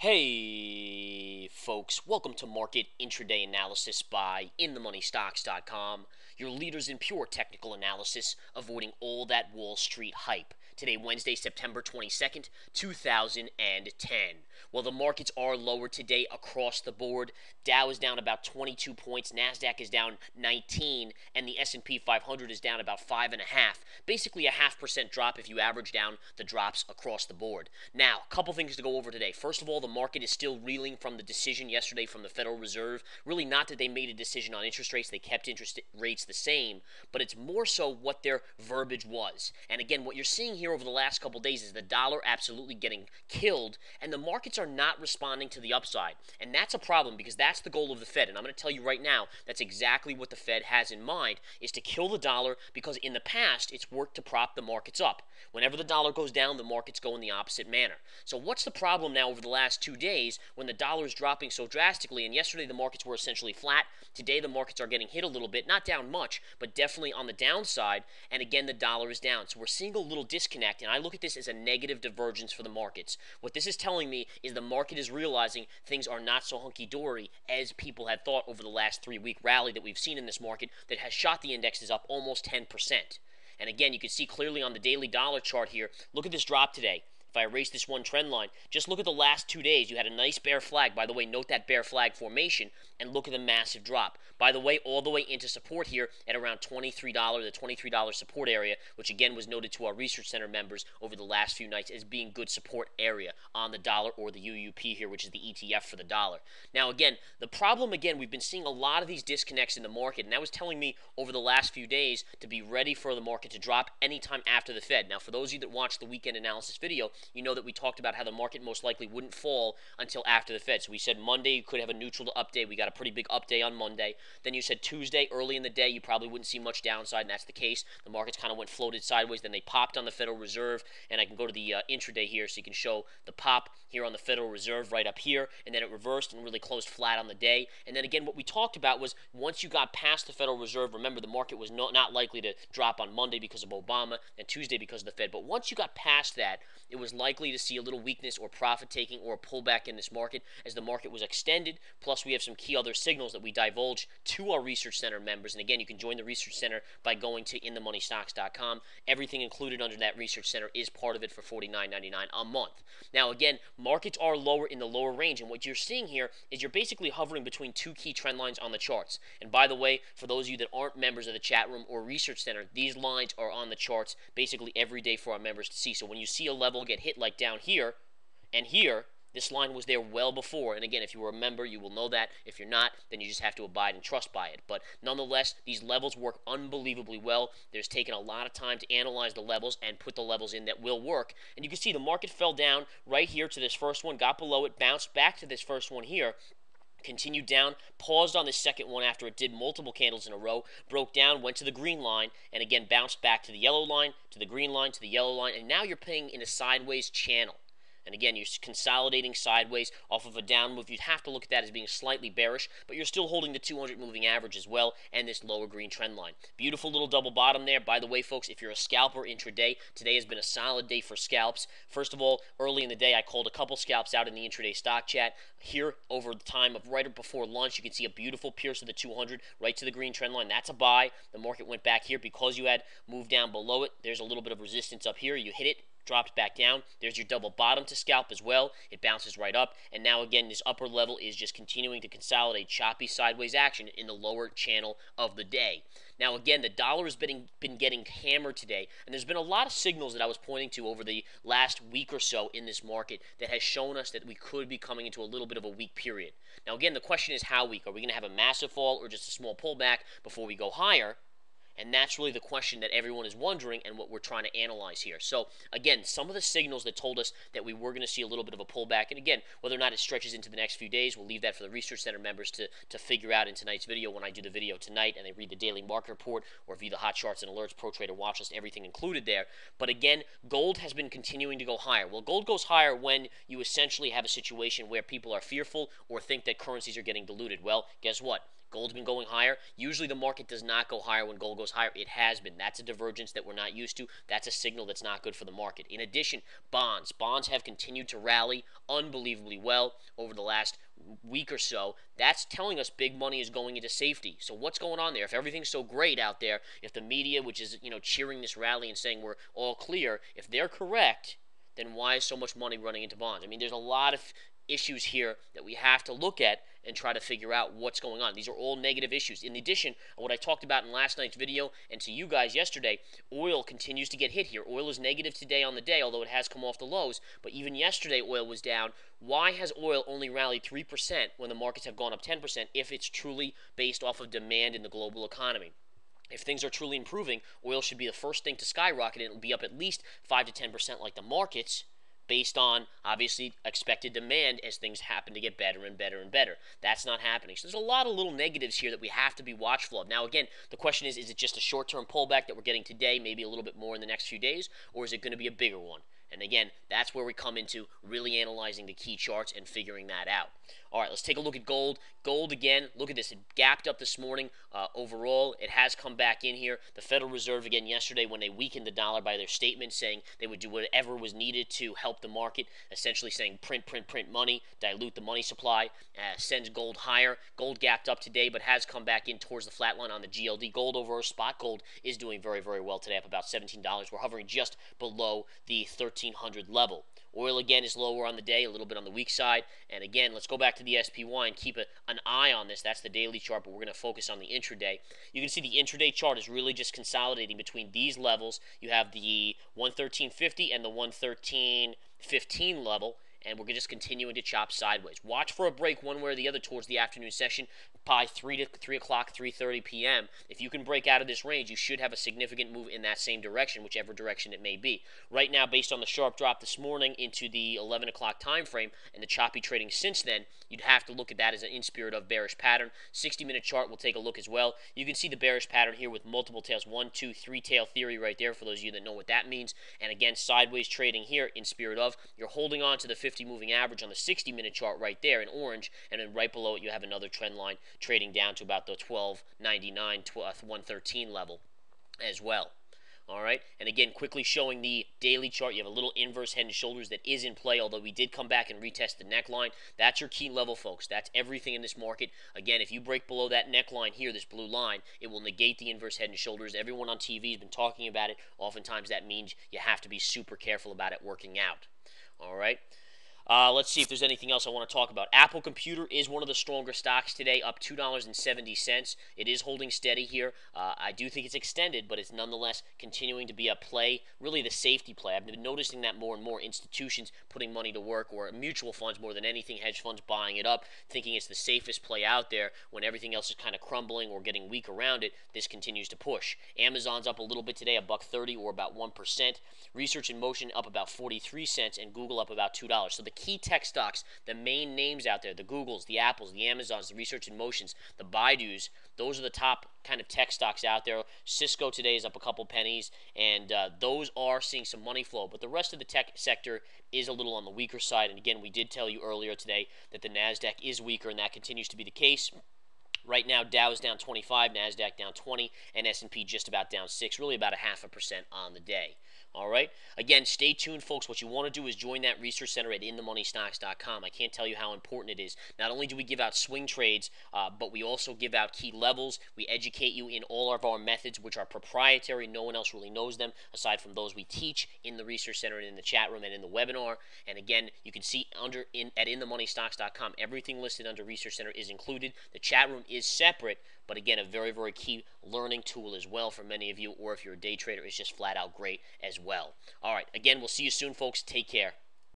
Hey folks, welcome to Market Intraday Analysis by InTheMoneyStocks.com, your leaders in pure technical analysis, avoiding all that Wall Street hype. Today, Wednesday, September 22nd, 2010. Well, the markets are lower today across the board. Dow is down about 22 points, NASDAQ is down 19, and the S&P 500 is down about 5.5. Basically a 0.5% drop if you average down the drops across the board. Now, a couple things to go over today. First of all, the market is still reeling from the decision yesterday from the Federal Reserve. Really not that they made a decision on interest rates, they kept interest rates the same, but it's more so what their verbiage was. And again, what you're seeing here over the last couple days is the dollar absolutely getting killed, and the markets are not responding to the upside. And that's a problem because that's the goal of the Fed. And I'm going to tell you right now, that's exactly what the Fed has in mind, is to kill the dollar, because in the past, it's worked to prop the markets up. Whenever the dollar goes down, the markets go in the opposite manner. So what's the problem now over the last 2 days when the dollar is dropping so drastically? And yesterday the markets were essentially flat. Today the markets are getting hit a little bit, not down much, but definitely on the downside. And again, the dollar is down. So we're seeing a little disconnect, and I look at this as a negative divergence for the markets. What this is telling me is the market is realizing things are not so hunky-dory as people had thought over the last 3-week rally that we've seen in this market that has shot the indexes up almost 10%. And again, you can see clearly on the daily dollar chart here, look at this drop today. If I erase this one trend line, just look at the last 2 days. You had a nice bear flag. By the way, note that bear flag formation, and look at the massive drop. By the way, all the way into support here at around $23, the $23 support area, which again was noted to our Research Center members over the last few nights as being good support area on the dollar, or the UUP here, which is the ETF for the dollar. Now again, the problem again, we've been seeing a lot of these disconnects in the market, and that was telling me over the last few days to be ready for the market to drop anytime after the Fed. Now for those of you that watched the weekend analysis video, you know that we talked about how the market most likely wouldn't fall until after the Fed. So we said Monday you could have a neutral to update. We got a pretty big update on Monday. Then you said Tuesday, early in the day, you probably wouldn't see much downside, and that's the case. The markets kind of went floated sideways. Then they popped on the Federal Reserve, and I can go to the intraday here so you can show the pop here on the Federal Reserve right up here, and then it reversed and really closed flat on the day. And then again, what we talked about was once you got past the Federal Reserve, remember the market was not likely to drop on Monday because of Obama, and Tuesday because of the Fed. But once you got past that, it was likely to see a little weakness or profit taking or a pullback in this market as the market was extended. Plus, we have some key other signals that we divulge to our Research Center members. And again, you can join the Research Center by going to InTheMoneyStocks.com. Everything included under that Research Center is part of it for $49.99 a month. Now, again, markets are lower in the lower range, and what you're seeing here is you're basically hovering between two key trend lines on the charts. And by the way, for those of you that aren't members of the chat room or Research Center, these lines are on the charts basically every day for our members to see. So when you see a level get hit like down here and here, this line was there well before. And again, if you were a member, you will know that. If you're not, then you just have to abide and trust by it. But nonetheless, these levels work unbelievably well. There's taken a lot of time to analyze the levels and put the levels in that will work. And you can see the market fell down right here to this first one, got below it, bounced back to this first one here, continued down, paused on the second one after it did multiple candles in a row, broke down, went to the green line, and again bounced back to the yellow line, to the green line, to the yellow line, and now you're playing in a sideways channel. And again, you're consolidating sideways off of a down move. You'd have to look at that as being slightly bearish, but you're still holding the 200 moving average as well, and this lower green trend line. Beautiful little double bottom there. By the way, folks, if you're a scalper intraday, today has been a solid day for scalps. First of all, early in the day, I called a couple scalps out in the intraday stock chat. Here, over the time of right before lunch, you can see a beautiful pierce of the 200 right to the green trend line. That's a buy. The market went back here because you had moved down below it. There's a little bit of resistance up here. You hit it, dropped back down. There's your double bottom to scalp as well. It bounces right up, and now again this upper level is just continuing to consolidate choppy sideways action in the lower channel of the day. Now again, the dollar has been getting hammered today, and there's been a lot of signals that I was pointing to over the last week or so in this market that has shown us that we could be coming into a little bit of a weak period. Now again, the question is how weak? Are we going to have a massive fall or just a small pullback before we go higher? And that's really the question that everyone is wondering and what we're trying to analyze here. So, again, some of the signals that told us that we were going to see a little bit of a pullback, and again, whether or not it stretches into the next few days, we'll leave that for the Research Center members to figure out in tonight's video when I do the video tonight and they read the daily market report or view the hot charts and alerts, pro trader watch list, everything included there. But again, gold has been continuing to go higher. Well, gold goes higher when you essentially have a situation where people are fearful or think that currencies are getting diluted. Well, guess what? Gold's been going higher. Usually the market does not go higher when gold goes goes higher. It has been. That's a divergence that we're not used to. That's a signal that's not good for the market. In addition, bonds. Bonds have continued to rally unbelievably well over the last week or so. That's telling us big money is going into safety. So what's going on there? If everything's so great out there, if the media, which is, cheering this rally and saying we're all clear, if they're correct, then why is so much money running into bonds? I mean, there's a lot of issues here that we have to look at and try to figure out what's going on. These are all negative issues. In addition, what I talked about in last night's video and to you guys yesterday, oil continues to get hit here. Oil is negative today on the day, although it has come off the lows. But even yesterday, oil was down. Why has oil only rallied 3% when the markets have gone up 10% if it's truly based off of demand in the global economy? If things are truly improving, oil should be the first thing to skyrocket, and it'll be up at least 5 to 10% like the markets, based on, obviously, expected demand as things happen to get better and better and better. That's not happening. So there's a lot of little negatives here that we have to be watchful of. Now, again, the question is it just a short-term pullback that we're getting today, maybe a little bit more in the next few days, or is it going to be a bigger one? And again, that's where we come into really analyzing the key charts and figuring that out. All right, let's take a look at gold. Gold, again, look at this. It gapped up this morning. Overall, it has come back in here. The Federal Reserve, again, yesterday when they weakened the dollar by their statement saying they would do whatever was needed to help the market, essentially saying print, print, print money, dilute the money supply, sends gold higher. Gold gapped up today but has come back in towards the flat line on the GLD. Gold over spot gold is doing very, very well today, up about $17. We're hovering just below the 1300 level. Oil, again, is lower on the day, a little bit on the weak side. And again, let's go back to the SPY and keep an eye on this. That's the daily chart, but we're going to focus on the intraday. You can see the intraday chart is really just consolidating between these levels. You have the 113.50 and the 113.15 level, and we're just continuing to chop sideways. Watch for a break one way or the other towards the afternoon session by 3 o'clock, 3:30 p.m. If you can break out of this range, you should have a significant move in that same direction, whichever direction it may be. Right now, based on the sharp drop this morning into the 11 o'clock time frame and the choppy trading since then, you'd have to look at that as an in spirit of bearish pattern. 60-minute chart will take a look as well. You can see the bearish pattern here with multiple tails, 1, 2, 3 tail theory right there for those of you that know what that means. And again, sideways trading here in spirit of. You're holding on to the 50 moving average on the 60-minute chart right there in orange, and then right below it you have another trend line trading down to about the 12.99, 113 level as well. All right, and again, quickly showing the daily chart, you have a little inverse head and shoulders that is in play, although we did come back and retest the neckline. That's your key level, folks. That's everything in this market. Again, if you break below that neckline here, this blue line, it will negate the inverse head and shoulders. Everyone on TV has been talking about it. Oftentimes that means you have to be super careful about it working out. All right. Let's see if there's anything else I want to talk about. Apple Computer is one of the stronger stocks today, up $2.70. It is holding steady here. I do think it's extended, but it's nonetheless continuing to be a play, really the safety play. I've been noticing that more and more institutions putting money to work, or mutual funds more than anything, hedge funds buying it up, thinking it's the safest play out there when everything else is kind of crumbling or getting weak around it. This continues to push. Amazon's up a little bit today, $1.30 or about 1%. Research in Motion up about 43 cents, and Google up about $2. So the key tech stocks, the main names out there, the Googles, the Apples, the Amazons, the Research in Motions, the Baidus, those are the top kind of tech stocks out there. Cisco today is up a couple pennies, and those are seeing some money flow. But the rest of the tech sector is a little on the weaker side. And again, we did tell you earlier today that the NASDAQ is weaker, and that continues to be the case. Right now, Dow is down 25, NASDAQ down 20, and S&P just about down 6, really about 0.5% on the day. All right. Again, stay tuned, folks. What you want to do is join that research center at inthemoneystocks.com. I can't tell you how important it is. Not only do we give out swing trades, but we also give out key levels. We educate you in all of our methods, which are proprietary. No one else really knows them aside from those we teach in the research center and in the chat room and in the webinar. And again, you can see at inthemoneystocks.com, everything listed under research center is included. The chat room is separate, but again, a very, very key learning tool as well for many of you, or if you're a day trader, it's just flat out great as well. All right, again, we'll see you soon, folks. Take care.